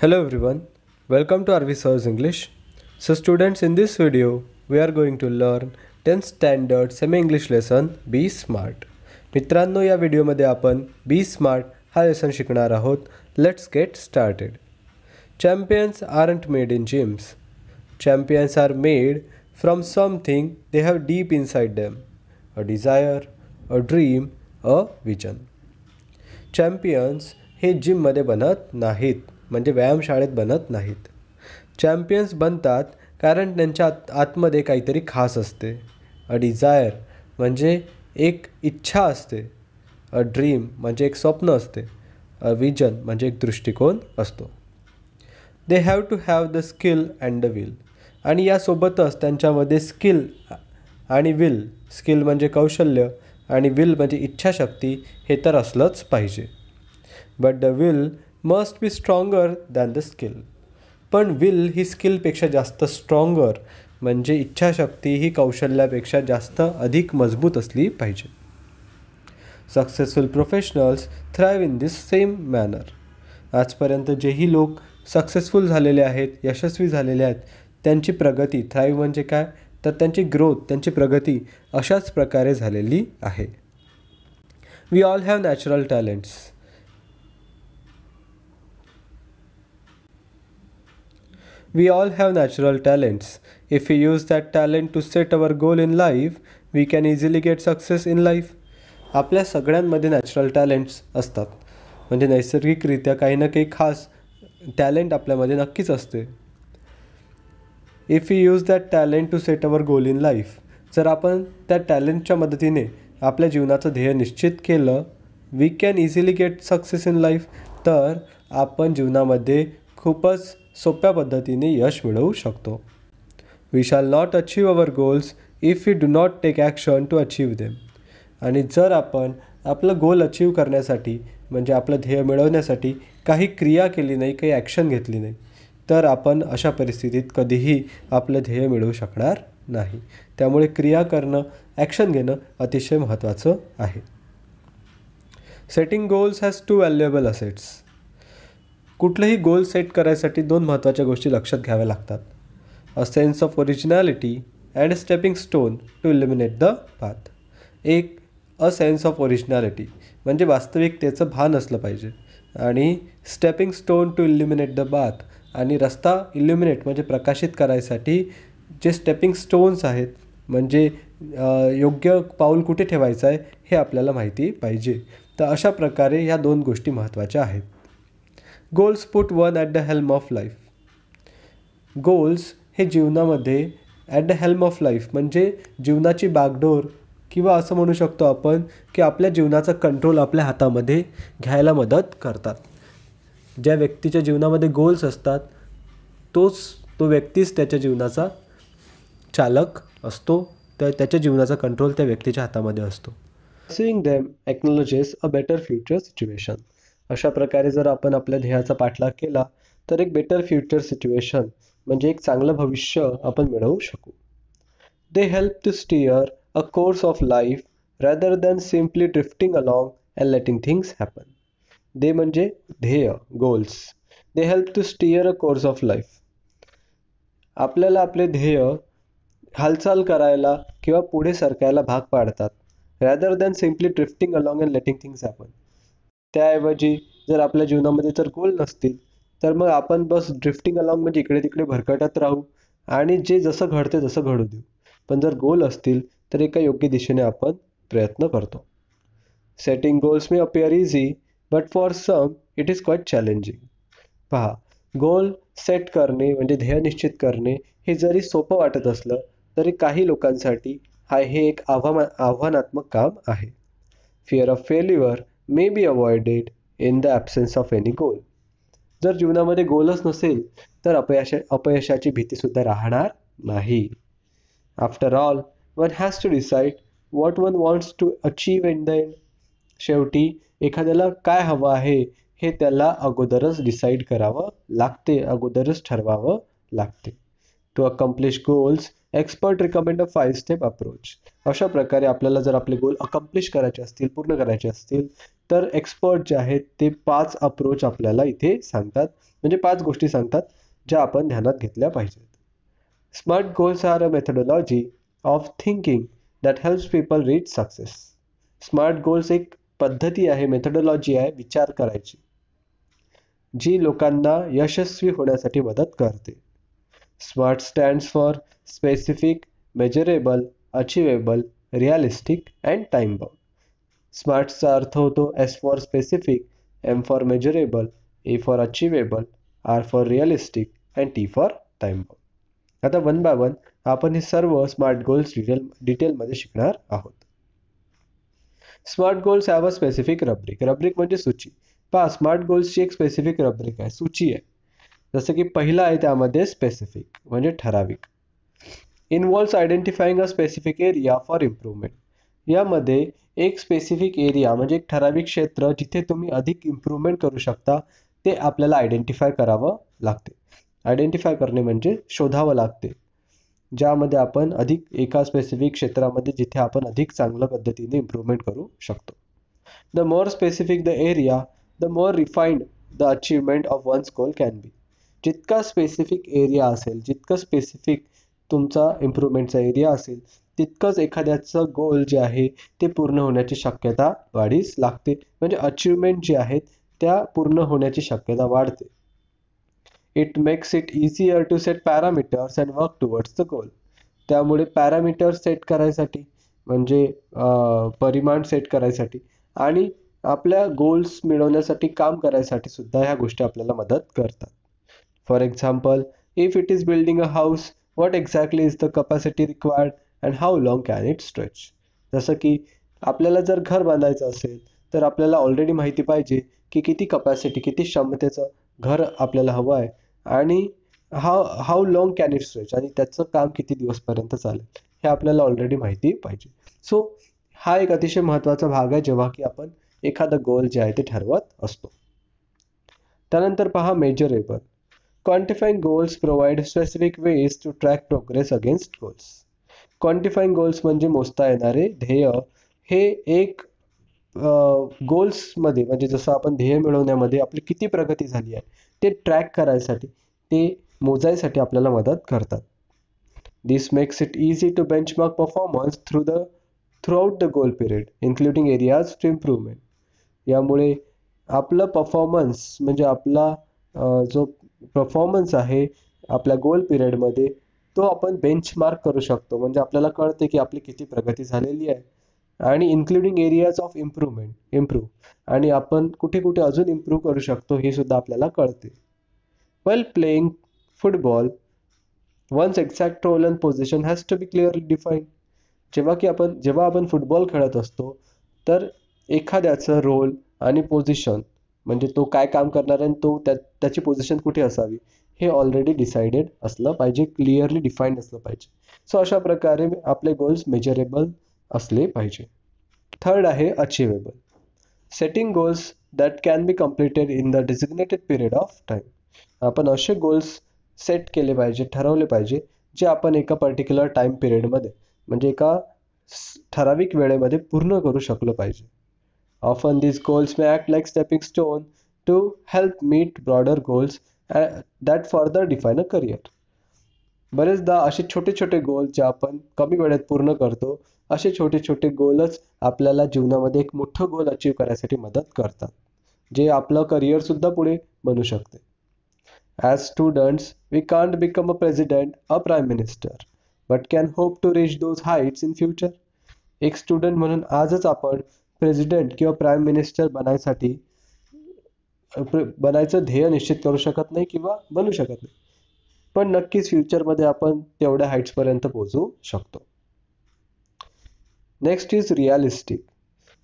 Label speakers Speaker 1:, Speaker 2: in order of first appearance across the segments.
Speaker 1: Hello everyone, welcome to RV Sir's English. So students, in this video we are going to learn 10th standard semi-English lesson Be Smart. मित्रांनो, या व्हिडिओमध्ये आपण Be Smart हा lesson शिकणार आहोत. Let's get started. Champions aren't made in gyms. Champions are made from something they have deep inside them. A desire, a dream, a vision. Champions हे जिममध्ये बनत नाहीत, म्हणजे व्यायामशाळेत बनत नाहीत. चॅम्पियन्स बनतात कारण त्यांच्या आतमध्ये काहीतरी खास असते. अ डिझायर म्हणजे एक इच्छा असते. अ ड्रीम म्हणजे एक स्वप्न असते. अ विजन म्हणजे एक दृष्टिकोन असतो. They have to have the skill and the will. आणि यासोबतच त्यांच्यामध्ये स्किल आणि विल, स्किल म्हणजे कौशल्य आणि विल म्हणजे इच्छाशक्ती हे तर असलंच पाहिजे. But the will must be stronger than the skill. पण विल ही स्किलपेक्षा जास्त स्ट्रॉंगर म्हणजे इच्छाशक्ती ही कौशल्यापेक्षा जास्त अधिक मजबूत असली पाहिजे. Successful professionals thrive in this same manner. आजपर्यंत जेही लोक सक्सेसफुल झालेले आहेत, यशस्वी झालेले आहेत, त्यांची प्रगती, थ्राईव्ह म्हणजे काय तर त्यांची ग्रोथ, त्यांची प्रगती अशाच प्रकारे झालेली आहे. We all have natural talents. We all have natural talents. If we use that talent to set our goal in life, we can easily get success in life. आपल्या सगळ्यांमध्ये नॅचरल टॅलेंट्स असतात, म्हणजे नैसर्गिकरित्या काही ना काही खास टॅलेंट आपल्यामध्ये नक्कीच असते. If you use that talent to set our goal in life. जर आपण त्या टॅलेंटच्या मदतीने आपल्या जीवनाचं ध्येय निश्चित केलं, we can easily get success in life. तर आपण जीवनामध्ये खूपच सोप्या पद्धतीने यश मिळवू शकतो. We shall not achieve our goals if you do not take action to achieve them. आणि जर आपण आपलं गोल अचीव करण्यासाठी, म्हणजे आपलं ध्येय मिळवण्यासाठी काही क्रिया केली नाही, काही ॲक्शन घेतली नाही, तर आपण अशा परिस्थितीत कधीही आपलं ध्येय मिळवू शकणार नाही. त्यामुळे क्रिया करणं, ॲक्शन घेणं अतिशय महत्त्वाचं आहे. Setting goals has to valuable assets. कुठलंही गोल सेट करायसाठी दोन महत्त्वाच्या गोष्टी लक्षात घ्याव्या लागतात. A sense of originality and stepping stone to eliminate the path. एक अ सेन्स ऑफ ओरिजिनॅलिटी म्हणजे वास्तविकतेचं भान असलं पाहिजे, आणि stepping stone to eliminate the path आणि रस्ता इल्युमिनेट म्हणजे प्रकाशित करायसाठी जे स्टेपिंग स्टोन्स आहेत, म्हणजे योग्य पाऊल कुठे ठेवायचं आहे हे आपल्याला माहिती पाहिजे. तर अशा प्रकारे ह्या दोन गोष्टी महत्त्वाच्या आहेत. Goals put one at the helm of life. Goals हे जीवनामध्ये at the helm of life म्हणजे जीवनाची बागडोर, किंवा असं म्हणू शकतो आपण की आपल्या जीवनाचा कंट्रोल आपल्या हातामध्ये घ्यायला मदत करतात. ज्या व्यक्तीच्या जीवनामध्ये गोल्स असतात तो व्यक्तीच त्याच्या जीवनाचा चालक असतो. तर त्याच्या जीवनाचा कंट्रोल त्या व्यक्तीच्या हातामध्ये असतो. Seeing them acknowledges a better future situation. अशा प्रकारे जर आपण आपल्या ध्येयाचा पाठलाग केला तर एक बेटर फ्युचर सिच्युएशन म्हणजे एक चांगलं भविष्य आपण मिळवू शकू. They help to steer a course of life rather than simply drifting along and letting things happen. They म्हणजे ध्येय, goals. They help to steer a course of life. आपल्याला आपले ध्येय हालचाल करायला किंवा पुढे सरकायला भाग पाडतात. Rather than simply drifting along and letting things happen. त्याऐवजी जर आपल्या जीवनामध्ये जर गोल नसतील तर मग आपण बस ड्रिफ्टिंग अलॉंग म्हणजे इकडे तिकडे भरकटत राहू आणि जे जसं घडते तसं घडू देऊ. पण जर गोल असतील तर एका योग्य दिशेने आपण प्रयत्न करतो. Setting goals may appear easy but for some it is quite challenging. पहा, गोल सेट करणे म्हणजे ध्येय निश्चित करणे हे जरी सोपं वाटत असलं तरी काही लोकांसाठी हे एक आव्हानात्मक काम आहे. Fear of failure may be avoided in the absence of any goal. जर जीवनामध्ये गोलच नसेल तर अपयशाची भीतीसुद्धा राहणार नाही. After all, one has to decide what one wants to achieve in the end. शेवटी एखाद्याला काय हवं आहे हे त्याला अगोदरच डिसाईड करावं लागते, अगोदरच ठरवावं लागते. To accomplish goals expert recommend a 5 step approach. अशा प्रकारे आपल्याला जर आपले गोल अकम्प्लिश करायचे असतील, पूर्ण करायचे असतील, तर एक्सपर्ट जे आहेत ते 5 अप्रोच आपल्याला इथे सांगतात, म्हणजे 5 गोष्टी सांगतात ज्या आपण ध्यानात घेतल्या पाहिजेत. Smart goals are a methodology of thinking that helps people reach success. Smart goals एक पद्धती आहे, मेथडॉलॉजी आहे विचार करायची, जी लोकांना यशस्वी होण्यासाठी मदत करते. SMART stands for specific, measurable, achievable, realistic and time bound. स्मार्टचा अर्थ होतो S for specific, M for measurable, A for achievable, R for realistic and T for time bound. आता वन बाय वन आपण हे सर्व स्मार्ट गोल्स डिटेलमध्ये शिकणार आहोत. SMART goals have a specific rubric. Rubric म्हणजे सूची. पहा, स्मार्ट गोल्सची एक स्पेसिफिक रब्रिक आहे, सूची आहे. जसं की पहिला आहे त्यामध्ये स्पेसिफिक म्हणजे ठराविक. Involves identifying a specific area for improvement. यामध्ये एक स्पेसिफिक एरिया म्हणजे एक ठराविक क्षेत्र जिथे तुम्ही अधिक इम्प्रूव्हमेंट करू शकता ते आपल्याला आयडेंटिफाय करावं लागते. आयडेंटिफाय करणे म्हणजे शोधावं लागते, ज्यामध्ये आपण अधिक एका स्पेसिफिक क्षेत्रामध्ये जिथे आपण अधिक चांगल्या पद्धतीने इम्प्रूव्हमेंट करू शकतो. The more specific the area, the more refined the achievement of one's goal can be. जितका स्पेसिफिक एरिया असेल, जितकं स्पेसिफिक तुमचा इम्प्रूव्हमेंटचा एरिया असेल, तितकंच एखाद्याचं गोल जे आहे ते पूर्ण होण्याची शक्यता वाढीस लागते, म्हणजे अचीवमेंट जे आहेत त्या पूर्ण होण्याची शक्यता वाढते. It makes it easier to set parameters and work towards the goal. त्यामुळे पॅरामीटर्स सेट करायसाठी म्हणजे परिमाण सेट करायसाठी आणि आपल्या गोल्स मिळवण्यासाठी काम करायसाठी सुद्धा ह्या गोष्टी आपल्याला मदत करतात. For example, if it is building a house, what exactly is the capacity required and how long can it stretch. जसं की आपल्याला जर घर बांधायचं असेल तर आपल्याला ऑलरेडी माहिती पाहिजे की किती कपॅसिटी, किती क्षमतेचं घर आपल्याला हवं आहे आणि how long can it stretch, आणि त्याचं काम किती दिवसपर्यंत चालेल हे आपल्याला ऑलरेडी माहिती पाहिजे. सो हा एक अतिशय महत्त्वाचा भाग आहे जेव्हा की आपण एखादं गोल जे आहे ते ठरवत असतो. त्यानंतर पहा measurable. Quantifying goals provide specific ways to track progress against goals. Quantifying goals म्हणजे मोजता येणारे ध्येय. हे एक गोल्समध्ये म्हणजे जसं आपण ध्येय मिळवण्यामध्ये आपली किती प्रगती झाली आहे ते ट्रॅक करायसाठी, ते मोजायसाठी आपल्याला मदत करतात. This makes it easy to benchmark performance throughout the goal period including areas to improvement. यामुळे आपलं परफॉर्मन्स म्हणजे आपला जो परफॉर्मन्स आहे आपल्या गोल पिरियडमध्ये तो आपण बेंचमार्क करू शकतो, म्हणजे आपल्याला कळते की आपली किती प्रगती झालेली आहे आणि इन्क्लुडिंग एरियाज ऑफ इम्प्रूव्ह, आणि आपण कुठे कुठे अजून इम्प्रूव्ह करू शकतो हे सुद्धा आपल्याला कळते. Well playing football, one's exact role and position has to be clearly defined. जेव्हा आपण फुटबॉल खेळत असतो तर एखाद्याचं रोल आणि पोझिशन म्हणजे तो काय काम करणार आहे आणि त्याची पोझिशन कुठे असावी हे ऑलरेडी डिसाइडेड असलं पाहिजे, क्लिअरली डिफाईन्ड असलं पाहिजे. सो अशा प्रकारे आपले गोल्स मेजरेबल असले पाहिजे. थर्ड आहे achievable. Setting goals that can be completed in the designated period of time. आपण असे गोल्स सेट केले पाहिजे, ठरवले पाहिजे जे आपण एका पर्टिक्युलर टाईम पिरियडमध्ये म्हणजे एका ठराविक वेळेमध्ये पूर्ण करू शकलो पाहिजे. Often these goals may act like stepping stone to help meet broader goals that further define a career. बरेचदा असे छोटे छोटे गोल जे आपण कमी वेळेत पूर्ण करतो, असे छोटे छोटे गोलच आपल्याला जीवनामध्ये एक मोठं गोल अचीव करायसाठी मदत करतात, जे आपलं करिअर सुद्धा पुढे बनू शकते. As students we can't become a president, a prime minister, but can hope to reach those heights in future. एक स्टुडंट म्हणून आजच आपण प्रेसिडेंट किंवा प्राईम मिनिस्टर बनायचं ध्येय निश्चित करू शकत नाही किंवा बनू शकत नाही, पण नक्कीच फ्युचरमध्ये आपण तेवढ्या हाईट्सपर्यंत पोहोचू शकतो. Next is realistic.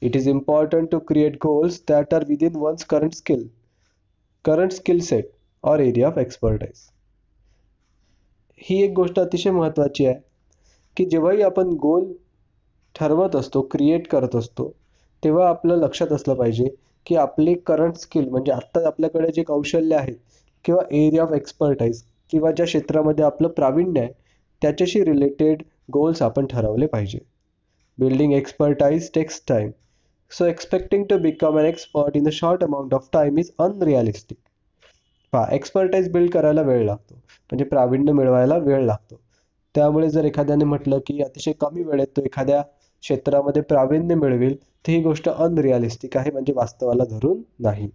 Speaker 1: It is important to create goals that are within one's current skill set or area of expertise. ही एक गोष्ट अतिशय महत्त्वाची आहे की जेव्हाही आपण गोल ठरवत असतो, क्रिएट करत असतो, तेव्हा आपलं लक्षात असलं पाहिजे की आपले करंट स्किल म्हणजे आत्ता आपल्याकडे जे कौशल्य आहेत किंवा एरिया ऑफ एक्सपर्टाईज किंवा ज्या क्षेत्रामध्ये आपलं प्रावीण्य आहे त्याच्याशी रिलेटेड गोल्स आपण ठरवले पाहिजे. Building expertise takes time, so expecting to become an expert in a short amount of time is unrealistic. पहा, एक्सपर्टाईज बिल्ड करायला वेळ लागतो, म्हणजे प्रावीण्य मिळवायला वेळ लागतो. त्यामुळे जर एखाद्याने म्हटलं की अतिशय कमी वेळेत तो एखाद्या क्षेत्रामध्ये प्रावीण्य मिळवेल, तर ही गोष्ट अनरिअलिस्टिक आहे, म्हणजे वास्तवाला धरून नाही.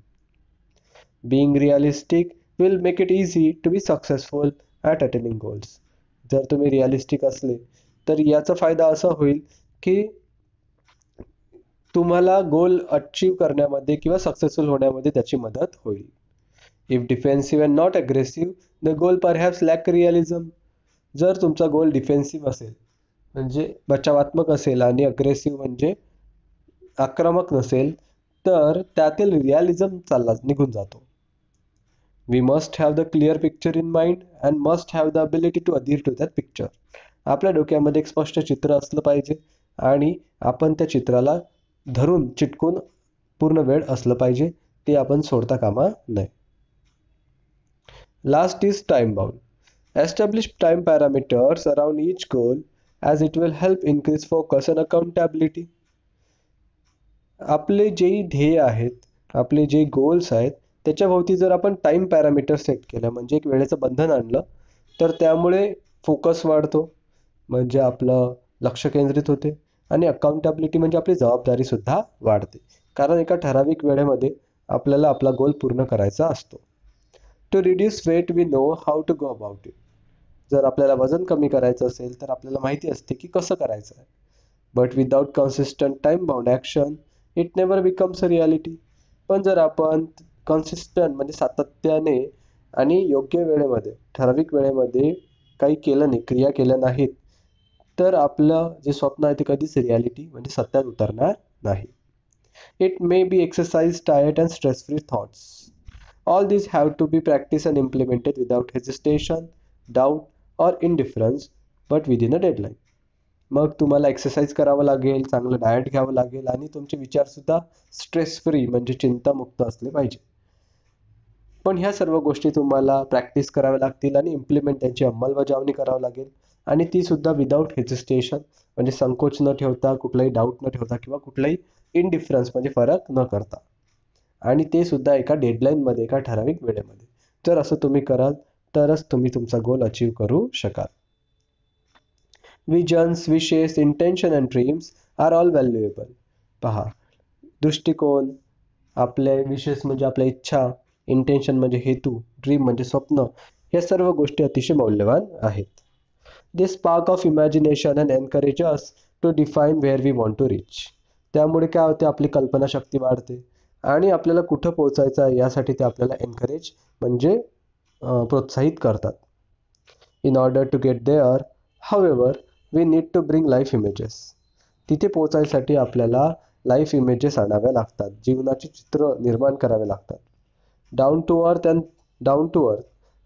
Speaker 1: Being realistic will make it easy to be successful at attaining goals. जर तुम्ही रिअलिस्टिक असले तर याचा फायदा असा होईल की तुम्हाला गोल अचीव करण्यामध्ये किंवा सक्सेसफुल होण्यामध्ये त्याची मदत होईल. If defensive and not aggressive, the goal perhaps lack realism. जर तुमचा गोल डिफेन्सिव्ह असेल म्हणजे बचावात्मक असेल आणि अग्रेसिव्ह म्हणजे आक्रमक नसेल, तर त्यातील रिअलिझम निघून जातो. We must have the clear picture in mind and must have the ability to adhere to that picture. आपल्या डोक्यामध्ये एक स्पष्ट चित्र असलं पाहिजे आणि आपण त्या चित्राला धरून चिटकून पूर्ण वेळ असलं पाहिजे, ते आपण सोडता कामा नये. Last is time bound. Establish time parameters around each goal as it will help increase focus and accountability. आपले जे ध्येय आहेत, आपले जे गोल्स आहेत, त्याच्याभोवती जर आपण टाईम पॅरामीटर सेट केलं, म्हणजे एक वेळेचं बंधन आणलं, तर त्यामुळे फोकस वाढतो, म्हणजे आपलं लक्ष केंद्रित होते आणि अकाउंटेबिलिटी म्हणजे आपली जबाबदारीसुद्धा वाढते, कारण एका ठराविक वेळेमध्ये आपल्याला आपला गोल पूर्ण करायचा असतो. To reduce weight we know how to go about it. जर आपल्याला वजन कमी करायचं असेल तर आपल्याला माहिती असते की कसं करायचं आहे. But without consistent time bound action it never becomes a reality. पण जर आपण कन्सिस्टंट म्हणजे सातत्याने आणि योग्य वेळेमध्ये, ठराविक वेळेमध्ये काही केलं नाही, क्रिया केल्या नाहीत, तर आपलं जे स्वप्न आहे ते कधीच रियालिटी म्हणजे सत्यात उतरणार नाही. It may be exercise, diet and stress free thoughts. All this have to be practice and implemented without hesitation, doubt or indifference, but within a deadline. मग तुम्हाला एक्सरसाइज करावं लागेल, चांगलं डाएट घ्यावं लागेल आणि तुमचे विचारसुद्धा स्ट्रेस फ्री म्हणजे चिंतामुक्त असले पाहिजे. पण ह्या सर्व गोष्टी तुम्हाला प्रॅक्टिस कराव्या लागतील आणि इम्प्लिमेंट त्यांची अंमलबजावणी करावी लागेल, आणि ती सुद्धा विदाऊट हेजिस्टेशन म्हणजे संकोच न ठेवता, कुठलाही डाऊट न ठेवता किंवा कुठलाही इनडिफरन्स म्हणजे फरक न करता, आणि ते सुद्धा एका डेडलाईनमध्ये, एका ठराविक वेळेमध्ये. जर असं तुम्ही कराल तरच तुम्ही तुमचा गोल अचीव करू शकाल. Visions, wishes, intention and dreams are all valuable. पहा, दृष्टिकोन, आपले विशेष म्हणजे आपल्या इच्छा, इंटेन्शन म्हणजे हेतू, ड्रीम म्हणजे स्वप्न, या सर्व गोष्टी अतिशय मौल्यवान आहेत. They spark of imagination and encourage us to define where we want to reach. त्यामुळे काय होते, आपली कल्पनाशक्ती वाढते आणि आपल्याला कुठं पोहोचायचं आहे यासाठी ते आपल्याला एनकरेज म्हणजे प्रोत्साहित करतात. In order to get there, however, we need to bring life images. तिथे पोहोचायसाठी आपल्याला लाईफ इमेजेस आणाव्या लागतात, जीवनाचे चित्र निर्माण करावे लागतात. Down to earth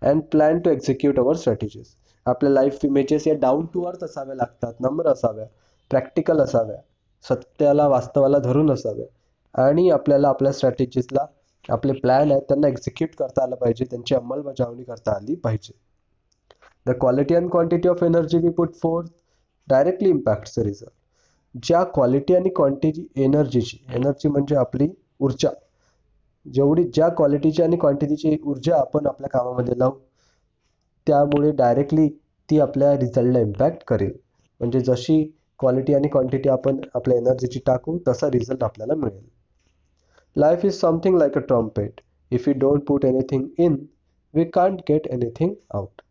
Speaker 1: and plan to execute our strategies. आपल्या लाईफ इमेजेस या डाऊन टू अर्थ असाव्या लागतात, नम्र असाव्या, प्रॅक्टिकल असाव्या, सत्याला वास्तवाला धरून असाव्या, आणि आपल्याला आपल्या स्ट्रॅटेजीजला, आपले प्लॅन आहेत त्यांना एक्झिक्यूट करता आलं पाहिजे, त्यांची अंमलबजावणी करता आली पाहिजे. The quality and quantity of energy we put forth directly impacts the result. ज्या क्वालिटी आणि क्वांटिटी एनर्जी म्हणजे आपली ऊर्जा, ज्या क्वालिटीची आणि क्वांटिटीची ऊर्जा आपण आपल्या कामामध्ये लावू, त्यामुळे डायरेक्टली ती आपल्या रिझल्टला इम्पॅक्ट करेल. म्हणजे जशी क्वालिटी आणि क्वांटिटी आपण आपल्या एनर्जीची टाकू, तसा रिझल्ट आपल्याला मिळेल. Life is something like a trumpet. If you don't put anything in, we can't get anything out.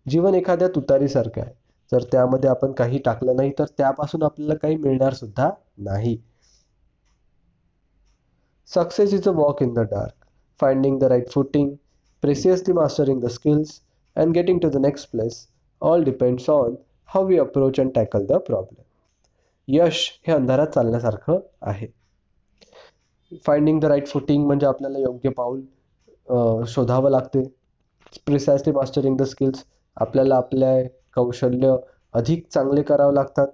Speaker 1: जीवन एखाद्या तुतारीसारखं आहे. जर त्यामध्ये आपण काही टाकलं नाही तर त्यापासून आपल्याला काही मिळणार सुद्धा नाही. Success is a walk in the dark, finding the right footing, precisely mastering the skills and getting to the next place all depends on how we approach and tackle the problem. यश हे अंधारात चालण्यासारखं आहे. Finding the right footing म्हणजे आपल्याला योग्य पाऊल शोधावं लागते. प्रिसाइसली मास्टरिंग द स्किल्स, आपल्याला आपल्या कौशल्य अधिक चांगले करावं लागतात.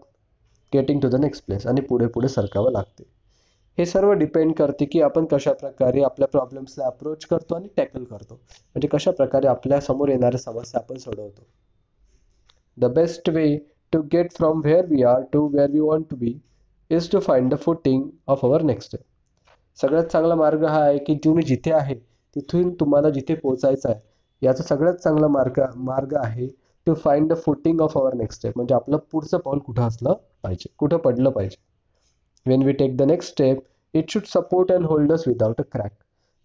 Speaker 1: Getting to the next place, आणि पुढे पुढे सरकावं लागते. हे सर्व डिपेंड करते की आपण कशा प्रकारे आपल्या प्रॉब्लेम्सला अप्रोच करतो आणि टॅकल करतो, म्हणजे कशा प्रकारे आपल्या समोर येणाऱ्या समस्या आपण सोडवतो. The best way to get from where we are to where we want to be is to find the footing of our next step. सगळ्यात चांगला मार्ग हा आहे की तुम्ही जिथे आहे तिथून तुम्हाला जिथे पोहोचायचं आहे याचा सगळ्यात चांगला मार्ग आहे to find the footing of our next step. म्हणजे आपलं पुढचं पाऊल कुठं असलं पाहिजे, कुठं पडलं पाहिजे. When we take the next step it should support and hold us without a crack.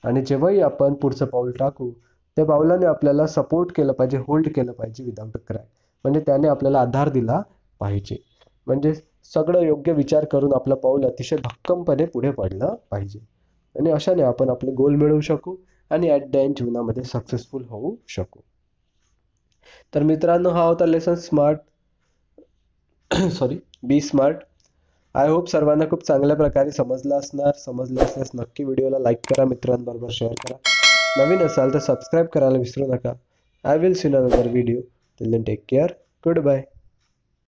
Speaker 1: आणि जेव्हाही आपण पुढचं पाऊल टाकू त्या पावलाने आपल्याला सपोर्ट केलं पाहिजे, होल्ड केलं पाहिजे विदाउट अ क्रॅक. म्हणजे त्याने आपल्याला आधार दिला पाहिजे. म्हणजे सगळं योग्य विचार करून आपलं पाऊल अतिशय भक्कमपणे पुढे पडलं पाहिजे. आणि अशाने आपण आपले गोल मिळवू शकू आणि ॲट द एंड जीवनामध्ये सक्सेसफुल होऊ शकू. तर मित्रांनो, हा होता lesson smart B smart. I hope सर्वांना खूप चांगल्या प्रकारे समजलं असल्यास नक्की व्हिडिओला लाईक करा, मित्रांबरोबर शेअर करा. नवीन असाल तर सबस्क्राईब करायला विसरू नका. I will see in another video. Till then take care. Good bye.